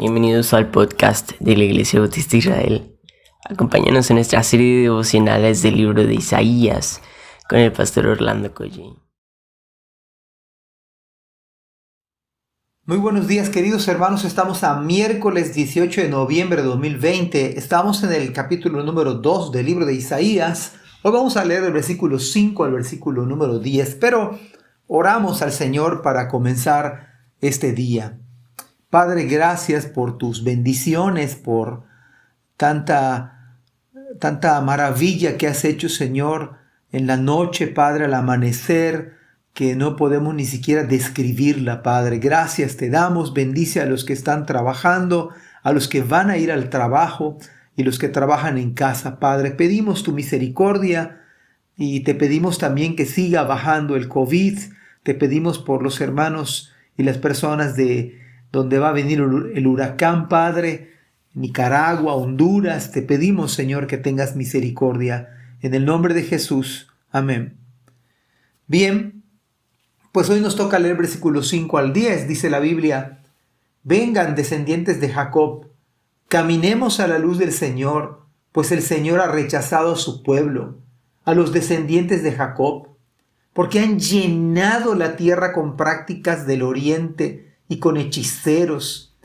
Bienvenidos al podcast de la Iglesia Bautista Israel. Acompáñanos en nuestra serie de devocionales del libro de Isaías con el pastor Orlando Collie. Muy buenos días, queridos hermanos. Estamos a miércoles 18 de noviembre de 2020. Estamos en el capítulo número 2 del libro de Isaías. Hoy vamos a leer del versículo 5 al versículo número 10, pero oramos al Señor para comenzar este día. Padre, gracias por tus bendiciones, por tanta maravilla que has hecho, Señor, en la noche, Padre, al amanecer, que no podemos ni siquiera describirla, Padre. Gracias te damos, bendice a los que están trabajando, a los que van a ir al trabajo y los que trabajan en casa, Padre. Pedimos tu misericordia y te pedimos también que siga bajando el COVID. Te pedimos por los hermanos y las personas de donde va a venir el huracán, Padre, Nicaragua, Honduras. Te pedimos, Señor, que tengas misericordia. En el nombre de Jesús. Amén. Bien, pues hoy nos toca leer versículos 5 al 10. Dice la Biblia: vengan, descendientes de Jacob, caminemos a la luz del Señor, pues el Señor ha rechazado a su pueblo, a los descendientes de Jacob, porque han llenado la tierra con prácticas del oriente y con hechiceros,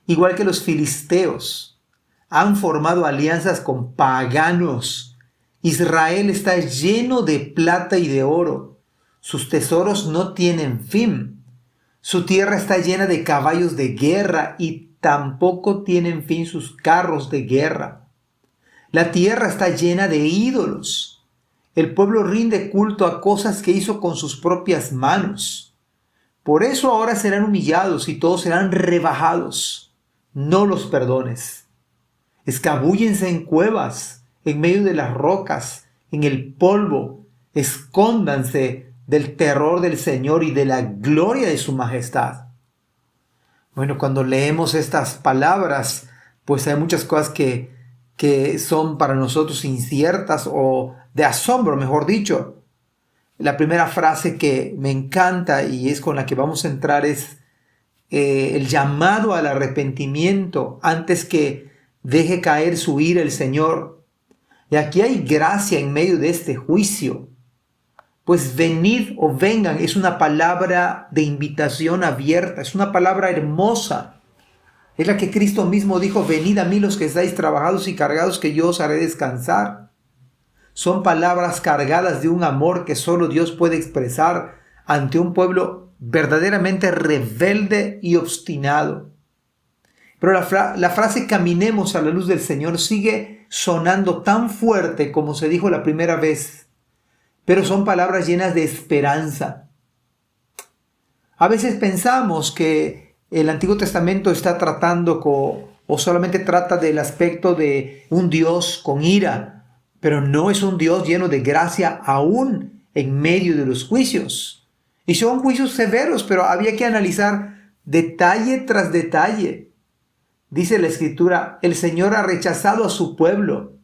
igual que los filisteos. Han formado alianzas con paganos. Israel está lleno de plata y de oro. Sus tesoros no tienen fin. Su tierra está llena de caballos de guerra y tampoco tienen fin sus carros de guerra. La tierra está llena de ídolos. El pueblo rinde culto a cosas que hizo con sus propias manos. Por eso ahora serán humillados y todos serán rebajados. No los perdones. Escabúllense en cuevas, en medio de las rocas, en el polvo. Escóndanse del terror del Señor y de la gloria de su majestad. Bueno, cuando leemos estas palabras, pues hay muchas cosas que son para nosotros inciertas o de asombro, mejor dicho. La primera frase que me encanta y es con la que vamos a entrar es el llamado al arrepentimiento antes que deje caer su ira el Señor. Y aquí hay gracia en medio de este juicio. Pues venid o vengan es una palabra de invitación abierta, es una palabra hermosa. Es la que Cristo mismo dijo: venid a mí los que estáis trabajados y cargados, que yo os haré descansar. Son palabras cargadas de un amor que solo Dios puede expresar ante un pueblo verdaderamente rebelde y obstinado. Pero la frase caminemos a la luz del Señor sigue sonando tan fuerte como se dijo la primera vez, pero son palabras llenas de esperanza. A veces pensamos que el Antiguo Testamento está tratando o solamente trata del aspecto de un Dios con ira, pero no, es un Dios lleno de gracia aún en medio de los juicios. Y son juicios severos, pero había que analizar detalle tras detalle. Dice la Escritura: el Señor ha rechazado a su pueblo,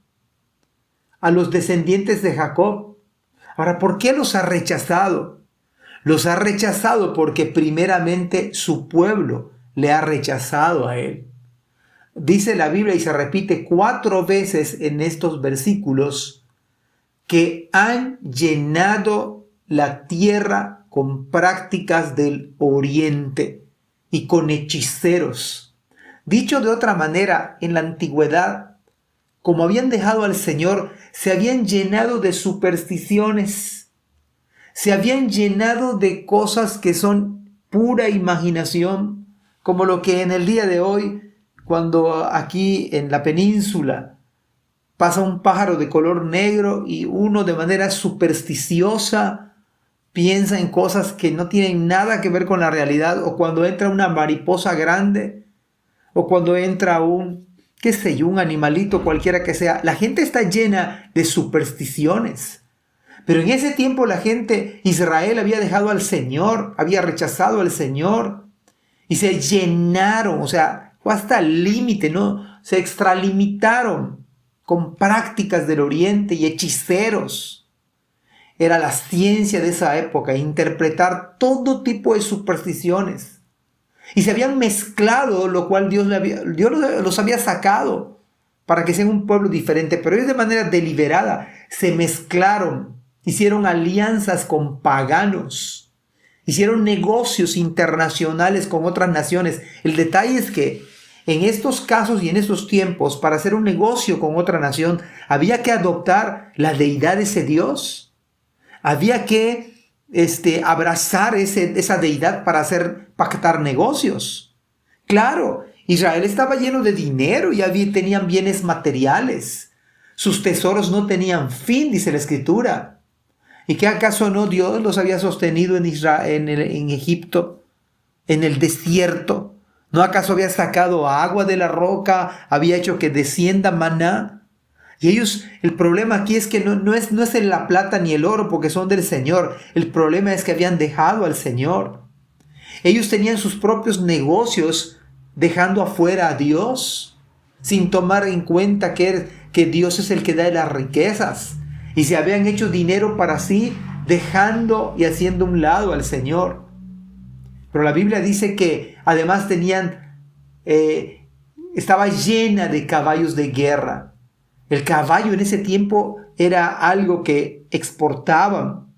a los descendientes de Jacob. Ahora, ¿por qué los ha rechazado? Los ha rechazado porque primeramente su pueblo le ha rechazado a él. Dice la Biblia, y se repite 4 veces en estos versículos, que han llenado la tierra con prácticas del oriente y con hechiceros. Dicho de otra manera, en la antigüedad, como habían dejado al Señor, se habían llenado de supersticiones, se habían llenado de cosas que son pura imaginación, como lo que en el día de hoy, cuando aquí en la península pasa un pájaro de color negro y uno de manera supersticiosa piensa en cosas que no tienen nada que ver con la realidad, o cuando entra una mariposa grande, o cuando entra un animalito cualquiera que sea, la gente está llena de supersticiones. Pero en ese tiempo Israel había dejado al Señor, había rechazado al Señor y se llenaron, fue hasta el límite, ¿no? Se extralimitaron con prácticas del oriente y hechiceros. Era la ciencia de esa época, interpretar todo tipo de supersticiones. Y se habían mezclado, lo cual Dios los había sacado para que sean un pueblo diferente. Pero ellos de manera deliberada se mezclaron, hicieron alianzas con paganos, hicieron negocios internacionales con otras naciones. El detalle es que en estos casos y en estos tiempos, para hacer un negocio con otra nación, había que adoptar la deidad de ese Dios. Había que abrazar esa deidad para pactar negocios. Claro, Israel estaba lleno de dinero y tenían bienes materiales. Sus tesoros no tenían fin, dice la Escritura. ¿Y qué acaso no Dios los había sostenido en Egipto, en el desierto? ¿No acaso había sacado agua de la roca? ¿Había hecho que descienda maná? Y ellos, el problema aquí es que no es en la plata ni el oro, porque son del Señor. El problema es que habían dejado al Señor. Ellos tenían sus propios negocios, dejando afuera a Dios, sin tomar en cuenta que Dios es el que da las riquezas. Y se habían hecho dinero para sí, dejando y haciendo a un lado al Señor. Pero la Biblia dice que además estaba llena de caballos de guerra. El caballo en ese tiempo era algo que exportaban.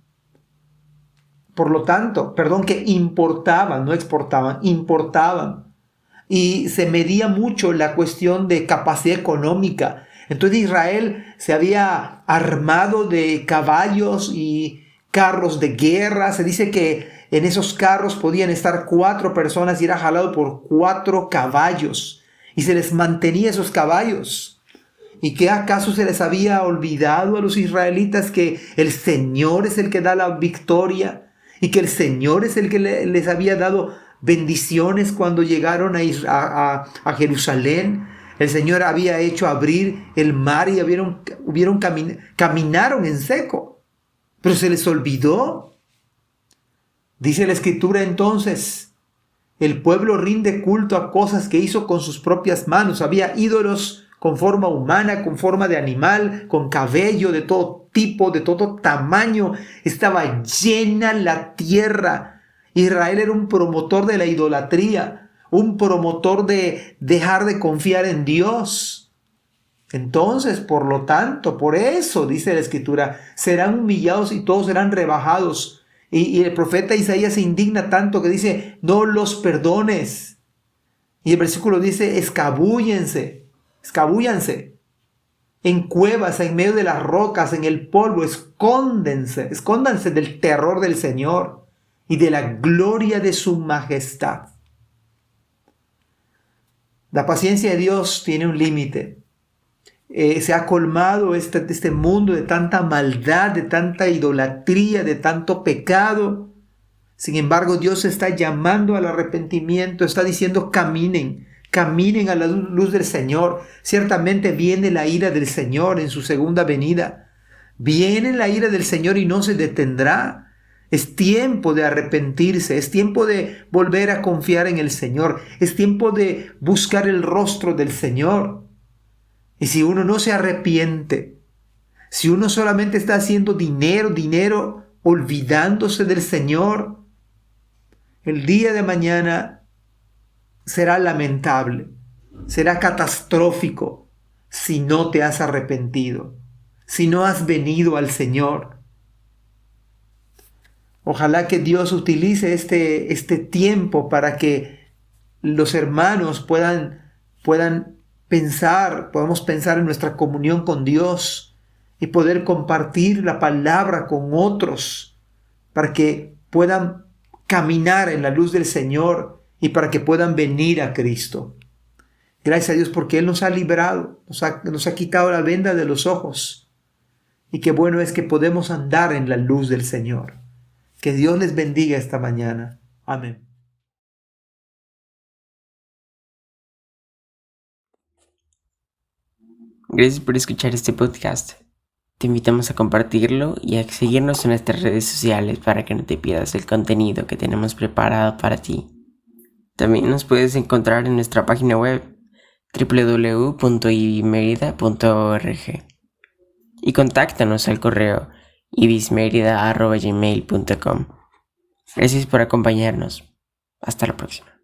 Por lo tanto, que importaban, no exportaban, importaban. Y se medía mucho la cuestión de capacidad económica. Entonces Israel se había armado de caballos y carros de guerra. Se dice que en esos carros podían estar 4 personas y era jalado por 4 caballos. Y se les mantenía esos caballos. ¿Y qué acaso se les había olvidado a los israelitas que el Señor es el que da la victoria? Y que el Señor es el que les había dado bendiciones cuando llegaron a Jerusalén. El Señor había hecho abrir el mar y caminaron en seco. Pero se les olvidó. Dice la Escritura entonces, el pueblo rinde culto a cosas que hizo con sus propias manos. Había ídolos con forma humana, con forma de animal, con cabello de todo tipo, de todo tamaño. Estaba llena la tierra. Israel era un promotor de la idolatría, un promotor de dejar de confiar en Dios. Entonces, por lo tanto, por eso, dice la Escritura, serán humillados y todos serán rebajados. Y el profeta Isaías se indigna tanto que dice, no los perdones. Y el versículo dice, escabúllense en cuevas, en medio de las rocas, en el polvo, escóndanse del terror del Señor y de la gloria de su majestad. La paciencia de Dios tiene un límite. Se ha colmado este mundo de tanta maldad, de tanta idolatría, de tanto pecado. Sin embargo, Dios está llamando al arrepentimiento, está diciendo caminen a la luz del Señor. Ciertamente viene la ira del Señor en su segunda venida. Viene la ira del Señor y no se detendrá. Es tiempo de arrepentirse, es tiempo de volver a confiar en el Señor, es tiempo de buscar el rostro del Señor. Y si uno no se arrepiente, si uno solamente está haciendo dinero, olvidándose del Señor, el día de mañana será lamentable, será catastrófico si no te has arrepentido, si no has venido al Señor. Ojalá que Dios utilice este tiempo para que los hermanos podamos pensar en nuestra comunión con Dios y poder compartir la palabra con otros para que puedan caminar en la luz del Señor y para que puedan venir a Cristo. Gracias a Dios porque Él nos ha librado, nos ha quitado la venda de los ojos. Y qué bueno es que podemos andar en la luz del Señor. Que Dios les bendiga esta mañana. Amén. Gracias por escuchar este podcast. Te invitamos a compartirlo y a seguirnos en nuestras redes sociales para que no te pierdas el contenido que tenemos preparado para ti. También nos puedes encontrar en nuestra página web www.ibismerida.org y contáctanos al correo ibismerida@gmail.com. Gracias por acompañarnos. Hasta la próxima.